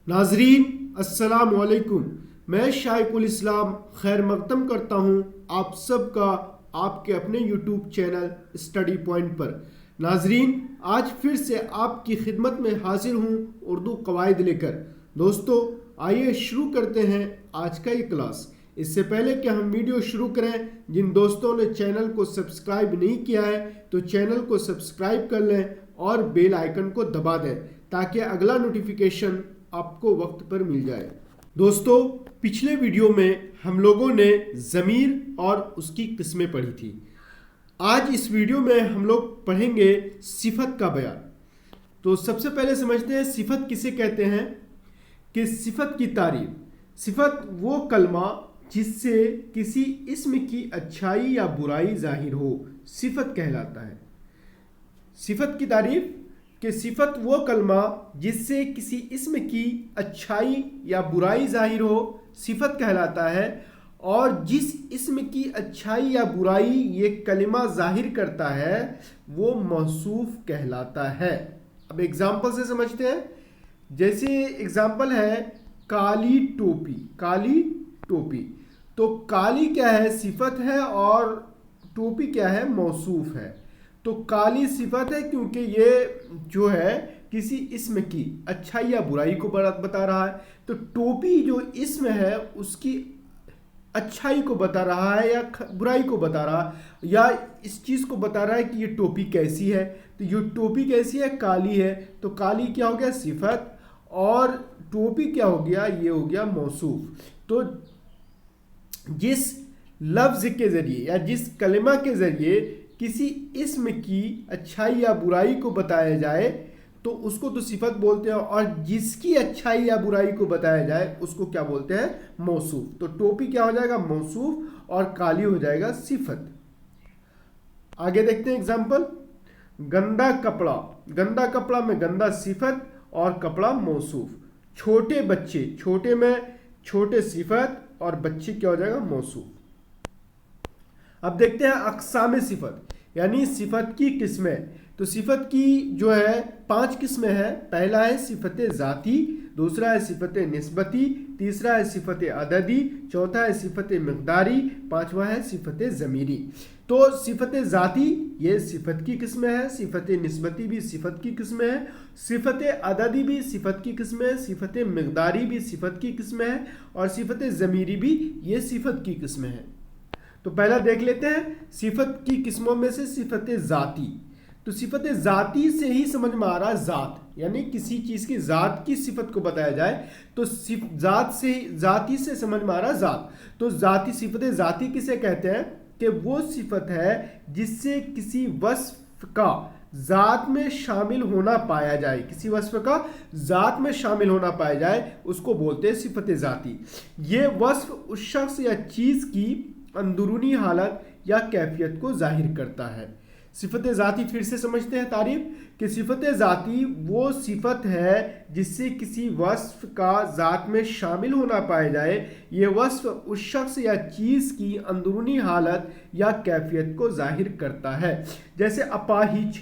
ناظرین السلام علیکم، میں شائق الاسلام خیر مقدم کرتا ہوں آپ سب کا آپ کے اپنے یوٹیوب چینل اسٹڈی پوائنٹ پر۔ ناظرین، آج پھر سے آپ کی خدمت میں حاضر ہوں اردو قواعد لے کر۔ دوستو، آئیے شروع کرتے ہیں آج کا یہ کلاس۔ اس سے پہلے کہ ہم ویڈیو شروع کریں، جن دوستوں نے چینل کو سبسکرائب نہیں کیا ہے تو چینل کو سبسکرائب کر لیں اور بیل آئیکن کو دبا دیں تاکہ اگلا نوٹیفیکیشن آپ کو وقت پر مل جائے۔ دوستو، پچھلے ویڈیو میں ہم لوگوں نے ضمیر اور اس کی قسمیں پڑھی تھی۔ آج اس ویڈیو میں ہم لوگ پڑھیں گے صفت کا بیان۔ تو سب سے پہلے سمجھتے ہیں صفت کسے کہتے ہیں۔ کہ صفت کی تعریف: صفت وہ کلمہ جس سے کسی اسم کی اچھائی یا برائی ظاہر ہو، صفت کہلاتا ہے۔ صفت کی تعریف: کہ صفت وہ کلمہ جس سے کسی اسم کی اچھائی یا برائی ظاہر ہو، صفت کہلاتا ہے، اور جس اسم کی اچھائی یا برائی یہ کلمہ ظاہر کرتا ہے وہ موصوف کہلاتا ہے۔ اب ایگزامپل سے سمجھتے ہیں۔ جیسے ایگزامپل ہے کالی ٹوپی۔ کالی ٹوپی، تو کالی کیا ہے؟ صفت ہے، اور ٹوپی کیا ہے؟ موصوف ہے۔ تو کالی صفت ہے کیونکہ یہ جو ہے کسی اسم کی اچھائی یا برائی کو بتا رہا ہے، تو ٹوپی جو اسم ہے اس کی اچھائی کو بتا رہا ہے یا برائی کو بتا رہا ہے، یا اس چیز کو بتا رہا ہے کہ یہ ٹوپی کیسی ہے۔ تو یہ ٹوپی کیسی ہے؟ کالی ہے۔ تو کالی کیا ہو گیا؟ صفت، اور ٹوپی کیا ہو گیا؟ یہ ہو گیا موصوف۔ تو جس لفظ کے ذریعے یا جس کلمہ کے ذریعے کسی اسم کی اچھائی یا برائی کو بتایا جائے تو اس کو تو صفت بولتے ہیں، اور جس کی اچھائی یا برائی کو بتایا جائے اس کو کیا بولتے ہیں؟ موصوف۔ تو ٹوپی کیا ہو جائے گا؟ موصوف، اور کالی ہو جائے گا صفت۔ آگے دیکھتے ہیں ایگزامپل۔ گندا کپڑا۔ گندا کپڑا میں گندا صفت اور کپڑا موصوف۔ چھوٹے بچے، چھوٹے میں چھوٹے صفت اور بچے کیا ہو جائے گا؟ موصوف۔ اب دیکھتے ہیں اقسام صفت، یعنی صفت کی قسمیں۔ تو صفت کی جو ہے 5 قسمیں ہیں۔ پہلا ہے صفت ذاتی، دوسرا ہے صفت نسبتی، تیسرا ہے صفت عددی، چوتھا ہے صفت مقداری، پانچواں ہے صفت ضمیری۔ تو صفت ذاتی یہ صفت کی قسم ہے، صفت نسبتی بھی صفت کی قسم ہے، صفت عددی بھی صفت کی قسم ہے، صفت مقداری بھی صفت کی قسم ہے، اور صفت ضمیری بھی یہ صفت کی قسم ہے۔ تو پہلا دیکھ لیتے ہیں صفت کی قسموں میں سے صفت ذاتی۔ تو صفت ذاتی سے ہی سمجھ میں آ رہا ہے ذات، یعنی کسی چیز کی ذات کی صفت کو بتایا جائے تو ذات سے، ذاتی سے سمجھ میں آ رہا ہے ذات۔ تو ذاتی، صفت ذاتی کسے کہتے ہیں؟ کہ وہ صفت ہے جس سے کسی وصف کا ذات میں شامل ہونا پایا جائے، کسی وصف کا ذات میں شامل ہونا پایا جائے، اس کو بولتے ہیں صفت ذاتی۔ یہ وصف اس شخص یا چیز کی اندرونی حالت یا کیفیت کو ظاہر کرتا ہے۔ صفت ذاتی پھر سے سمجھتے ہیں تعریف۔ کہ صفت ذاتی وہ صفت ہے جس سے کسی وصف کا ذات میں شامل ہونا پایا جائے، یہ وصف اس شخص یا چیز کی اندرونی حالت یا کیفیت کو ظاہر کرتا ہے۔ جیسے اپاہج،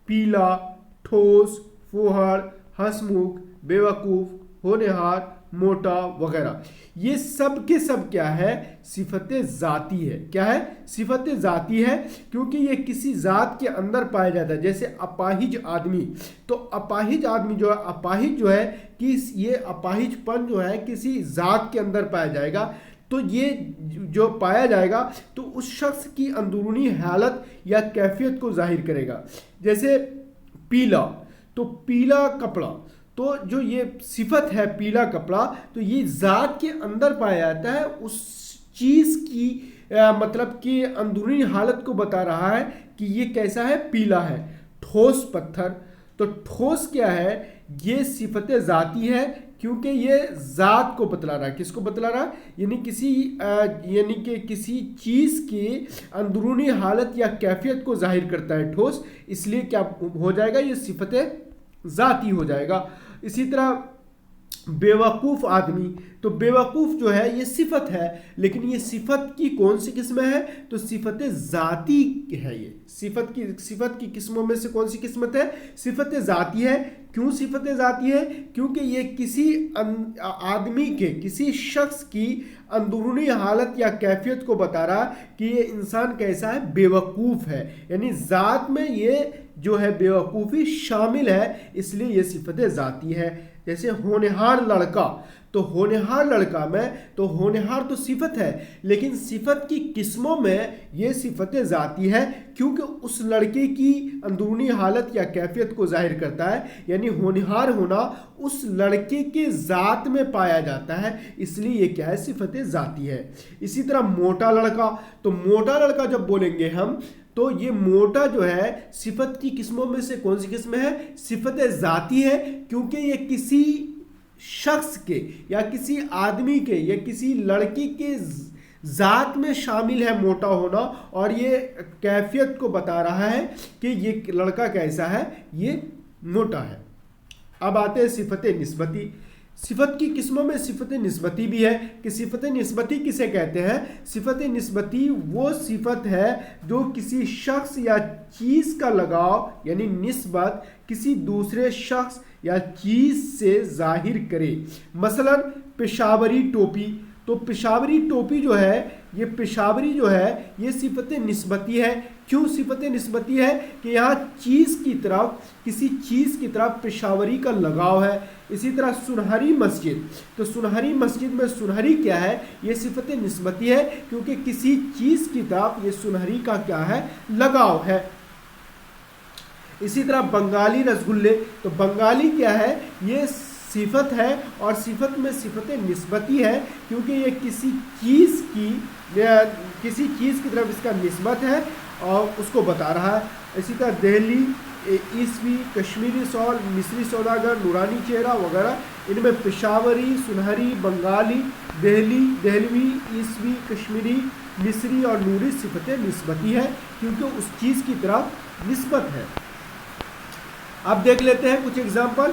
پیلا، ٹھوس، فوہر، ہنسمکھ، بے وقوف، ہونہار، موٹا وغیرہ، یہ سب کے سب کیا ہے؟ صفت ذاتی ہے۔ کیا ہے؟ صفت ذاتی ہے، کیونکہ یہ کسی ذات کے اندر پایا جاتا ہے۔ جیسے اپاہج آدمی، تو اپاہج آدمی جو ہے، اپاہج جو ہے کہ یہ اپاہج پن جو ہے کسی ذات کے اندر پایا جائے گا، تو یہ جو پایا جائے گا تو اس شخص کی اندرونی حالت یا کیفیت کو ظاہر کرے گا۔ جیسے پیلا، تو پیلا کپڑا، تو جو یہ صفت ہے پیلا کپڑا، تو یہ ذات کے اندر پایا جاتا ہے، اس چیز کی مطلب کہ اندرونی حالت کو بتا رہا ہے کہ یہ کیسا ہے؟ پیلا ہے۔ ٹھوس پتھر، تو ٹھوس کیا ہے؟ یہ صفت ذاتی ہے کیونکہ یہ ذات کو بتلا رہا ہے۔ کس کو بتلا رہا ہے؟ یعنی کہ کسی چیز کی اندرونی حالت یا کیفیت کو ظاہر کرتا ہے ٹھوس، اس لیے کیا ہو جائے گا؟ یہ صفت ذاتی ہو جائے گا۔ اسی طرح بے وقوف آدمی، تو بے وقوف جو ہے یہ صفت ہے، لیکن یہ صفت کی کون سی قسم ہے؟ تو صفت ذاتی ہے۔ یہ صفت کی قسموں میں سے کون سی قسمت ہے؟ صفت ذاتی ہے، کیوں صفت ذاتی ہے؟ کیونکہ یہ کسی آدمی کے، کسی شخص کی اندرونی حالت یا کیفیت کو بتا رہا ہے کہ یہ انسان کیسا ہے، بے وقوف ہے، یعنی ذات میں یہ جو ہے بے وقوفی شامل ہے، اس لیے یہ صفت ذاتی ہے۔ جیسے ہونہار لڑکا، تو ہونہار لڑکا میں تو ہونہار تو صفت ہے، لیکن صفت کی قسموں میں یہ صفت ذاتی ہے کیونکہ اس لڑکے کی اندرونی حالت یا کیفیت کو ظاہر کرتا ہے، یعنی ہونہار ہونا اس لڑکے کے ذات میں پایا جاتا ہے، اس لیے یہ کیا ہے، صفت ذاتی ہے۔ اسی طرح موٹا لڑکا، تو موٹا لڑکا جب بولیں گے ہم تو یہ موٹا جو ہے صفت کی قسموں میں سے کون سی قسم ہے، صفت ذاتی ہے، کیونکہ یہ کسی شخص کے یا کسی آدمی کے یا کسی لڑکی کے ذات میں شامل ہے موٹا ہونا، اور یہ کیفیت کو بتا رہا ہے کہ یہ لڑکا کیسا ہے، یہ موٹا ہے۔ اب آتے ہیں صفت نسبتی۔ صفت کی قسموں میں صفت نسبتی بھی ہے کہ صفت نسبتی کسے کہتے ہیں؟ صفت نسبتی وہ صفت ہے جو کسی شخص یا چیز کا لگاؤ یعنی نسبت کسی دوسرے شخص یا چیز سے ظاہر کرے۔ مثلا پشاوری ٹوپی، تو پشاوری ٹوپی جو ہے، یہ پشاوری جو ہے یہ صفت نسبتی ہے۔ کیوں صفت نسبتی ہے؟ کہ یہاں چیز کی طرف، کسی چیز کی طرف پشاوری کا لگاؤ ہے۔ اسی طرح سنہری مسجد، تو سنہری مسجد میں سنہری کیا ہے، یہ صفت نسبتی ہے کیونکہ کسی چیز کی طرف یہ سنہری کا کیا ہے، لگاؤ ہے۔ اسی طرح بنگالی رسگلے، تو بنگالی کیا ہے، یہ صفت ہے اور صفت میں صفت نسبتی ہے کیونکہ یہ کسی چیز کی طرف اس کا نسبت ہے اور اس کو بتا رہا ہے۔ اسی طرح دہلی، عیسوی، کشمیری سال، مصری سوداگر، نورانی چہرہ وغیرہ، ان میں پشاوری، سنہری، بنگالی، دہلی، دہلوی، عیسوی، کشمیری، مصری اور نوری صفت نسبتی ہے کیونکہ اس چیز کی طرف نسبت ہے۔ اب دیکھ لیتے ہیں کچھ اگزامپل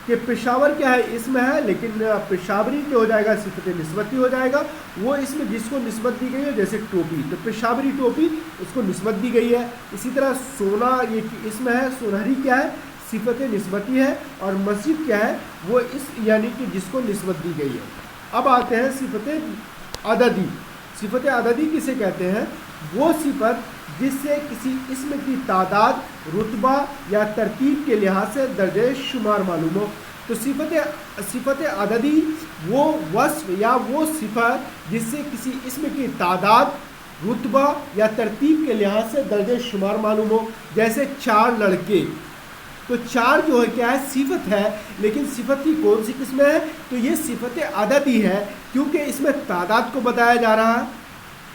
کہ پشاور کیا ہے، اسم ہے، لیکن پشاوری کیا ہو جائے گا، صفت نسبتی ہو جائے گا۔ وہ اسم جس کو نسبت دی گئی ہے، جیسے ٹوپی، تو پشاوری ٹوپی اس کو نسبت دی گئی ہے۔ اسی طرح سونا یہ اسم ہے، سنہری کیا ہے، صفت نسبتی ہے، اور مسجد کیا ہے، وہ اس یعنی کہ جس کو نسبت دی گئی ہے۔ اب آتے ہیں صفت عددی۔ صفت عددی کسے کہتے ہیں؟ وہ صفت جس سے کسی اسم کی تعداد، رتبہ یا ترتیب کے لحاظ سے درجہ شمار معلوم ہو۔ تو صفت عددی وہ وصف یا وہ صفت جس سے کسی اسم کی تعداد، رتبہ یا ترتیب کے لحاظ سے درجہ شمار معلوم ہو۔ جیسے 4 لڑکے، تو 4 جو ہے کیا ہے، صفت ہے، لیکن صفت کی کون سی قسم ہے؟ تو یہ صفت عددی ہے کیونکہ اس میں تعداد کو بتایا جا رہا ہے،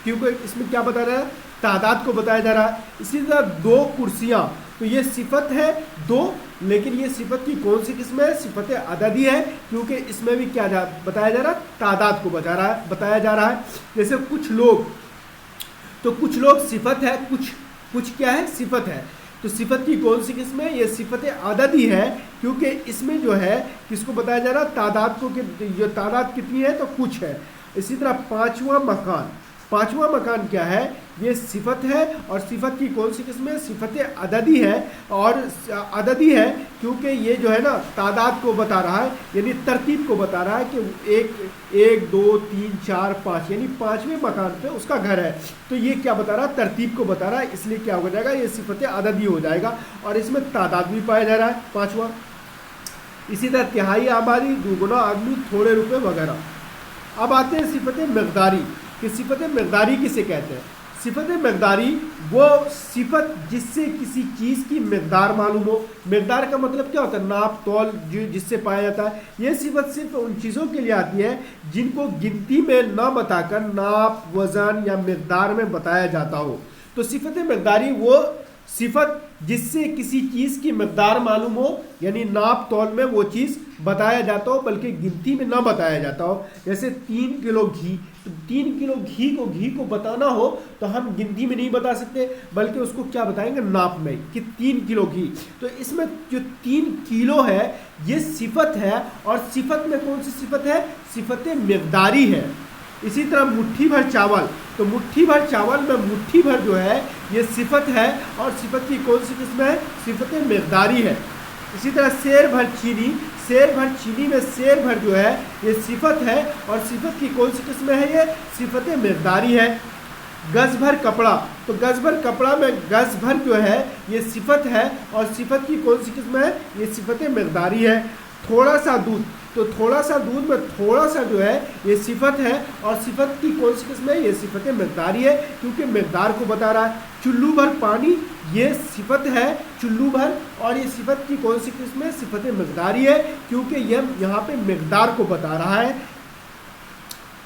کیونکہ اس میں کیا بتا رہا ہے، تعداد کو بتایا جا رہا ہے۔ اسی طرح 2 کرسیاں، تو یہ صفت ہے 2، لیکن یہ صفت کی کون سی قسم ہے، صفت عددی ہے کیونکہ اس میں بھی کیا بتایا جا رہا ہے، تعداد کو بتایا جا رہا ہے۔ جیسے کچھ لوگ، تو کچھ لوگ صفت ہے، کچھ کیا ہے، صفت ہے۔ تو صفت کی کون سی قسم ہے، یہ صفت عددی ہے کیونکہ اس میں جو ہے کس کو بتایا جا رہا ہے، تعداد کو، کہ یہ تعداد کتنی ہے، تو کچھ ہے۔ اسی طرح 5واں مکان، 5واں مکان کیا ہے، یہ صفت ہے، اور صفت کی کون سی قسم ہے، صفت عددی ہے، اور عددی ہے کیونکہ یہ جو ہے نا تعداد کو بتا رہا ہے، یعنی ترتیب کو بتا رہا ہے کہ 1 2 3 4 5، یعنی 5ویں مکان پہ اس کا گھر ہے، تو یہ کیا بتا رہا ہے، ترتیب کو بتا رہا ہے، اس لیے کیا ہو جائے گا، یہ صفت عددی ہو جائے گا، اور اس میں تعداد بھی پایا جا رہا ہے 5واں۔ اسی طرح تہائی آبادی، 2 گنا آدمی، تھوڑے روپے وغیرہ۔ اب آتے ہیں صفت مقداری، کہ صفت مقداری کسے کہتے ہیں؟ صفت مقداری وہ صفت جس سے کسی چیز کی مقدار معلوم ہو۔ مقدار کا مطلب کیا ہوتا ہے، ناپ تول جس سے پایا جاتا ہے۔ یہ صفت صرف ان چیزوں کے لیے آتی ہے جن کو گنتی میں نہ بتا کر ناپ، وزن یا مقدار میں بتایا جاتا ہو۔ تو صفت مقداری وہ صفت جس سے کسی چیز کی مقدار معلوم ہو، یعنی ناپ تول میں وہ چیز بتایا جاتا ہو بلکہ گنتی میں نہ بتایا جاتا ہو۔ جیسے 3 کلو گھی، تو 3 کلو گھی کو بتانا ہو تو ہم گنتی میں نہیں بتا سکتے بلکہ اس کو کیا بتائیں گے، ناپ میں، کہ 3 کلو گھی۔ تو اس میں جو 3 کلو ہے یہ صفت ہے، اور صفت میں کون سی صفت ہے، صفت مقداری ہے۔ اسی طرح مٹھی بھر چاول، تو مٹھی بھر چاول میں مٹھی بھر جو ہے یہ صفت ہے، اور صفت کی کون سی قسم ہے، صفت مقداری ہے۔ اسی طرح سیر بھر چینی، سیر بھر چینی میں سیر بھر جو ہے یہ صفت ہے، اور صفت کی کون سی قسم ہے؟ یہ صفت مقداری ہے۔ گز بھر کپڑا، تو گز بھر کپڑا میں گز بھر جو ہے یہ صفت ہے، اور صفت کی کون سی قسم ہے؟ یہ صفت مقداری ہے۔ تھوڑا سا دودھ، تو تھوڑا سا دودھ میں تھوڑا سا جو ہے یہ صفت ہے، اور صفت کی کون سی قسم ہے؟ یہ صفت مقداری ہے، کیونکہ مقدار کو بتا رہا ہے۔ چلو بھر پانی، یہ صفت ہے چلو بھر، اور یہ صفت کی کون سی قسم ہے؟ صفت مقداری ہے، کیونکہ یہ یہاں پہ مقدار کو بتا رہا ہے۔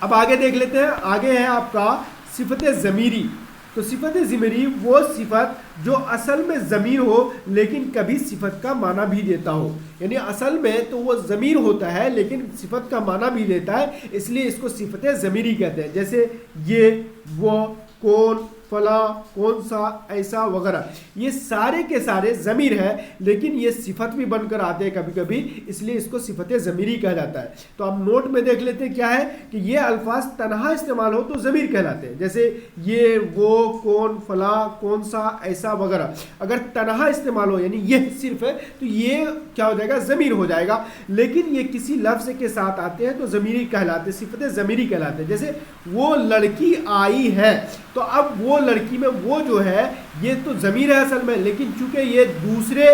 اب آگے دیکھ لیتے ہیں، آگے ہے آپ کا صفت ضمیری۔ تو صفت ضمیری وہ صفت جو اصل میں ضمیر ہو لیکن کبھی صفت کا معنی بھی دیتا ہو، یعنی اصل میں تو وہ ضمیر ہوتا ہے لیکن صفت کا معنی بھی دیتا ہے، اس لیے اس کو صفت ضمیری کہتے ہیں۔ جیسے یہ، وہ، کون، فلاں، کون سا، ایسا وغیرہ، یہ سارے کے سارے ضمیر ہے لیکن یہ صفت بھی بن کر آتے ہیں کبھی کبھی، اس لیے اس کو صفت ضمیری کہا جاتا ہے۔ تو اب نوٹ میں دیکھ لیتے ہیں کیا ہے کہ یہ الفاظ تنہا استعمال ہو تو ضمیر کہلاتے ہیں، جیسے یہ، وہ، کون، فلاں، کون سا، ایسا وغیرہ۔ اگر تنہا استعمال ہو یعنی یہ صرف ہے تو یہ کیا ہو جائے گا؟ ضمیر ہو جائے گا، لیکن یہ کسی لفظ کے ساتھ آتے ہیں تو ضمیری کہلاتے ہیں، صفت ضمیری کہلاتے ہیں۔ جیسے وہ لڑکی آئی ہے، تو اب وہ لڑکی میں وہ جو ہے یہ تو ضمیر ہے اصل میں، لیکن چونکہ یہ دوسرے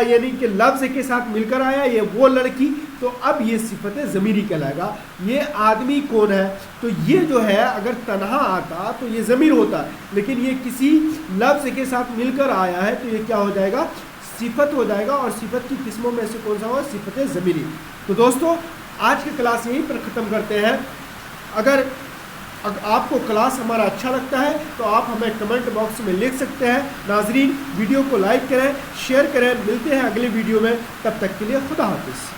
یعنی کہ لفظ کے ساتھ مل کر آیا، یہ وہ لڑکی، تو اب یہ صفت ضمیری کہلائے گا۔ یہ آدمی کون ہے، تو یہ جو ہے اگر تنہا آتا تو یہ ضمیر ہوتا، لیکن یہ کسی لفظ کے ساتھ مل کر آیا ہے تو یہ کیا ہو جائے گا؟ صفت ہو جائے گا، اور صفت کی قسموں میں سے کون سا ہوگا؟ صفت ضمیری۔ تو دوستو آج کی کلاس یہیں پر ختم کرتے ہیں۔ اگر آپ کو کلاس ہمارا اچھا لگتا ہے تو آپ ہمیں کمنٹ باکس میں لکھ سکتے ہیں۔ ناظرین ویڈیو کو لائک کریں، شیئر کریں، ملتے ہیں اگلی ویڈیو میں، تب تک کے لیے خدا حافظ۔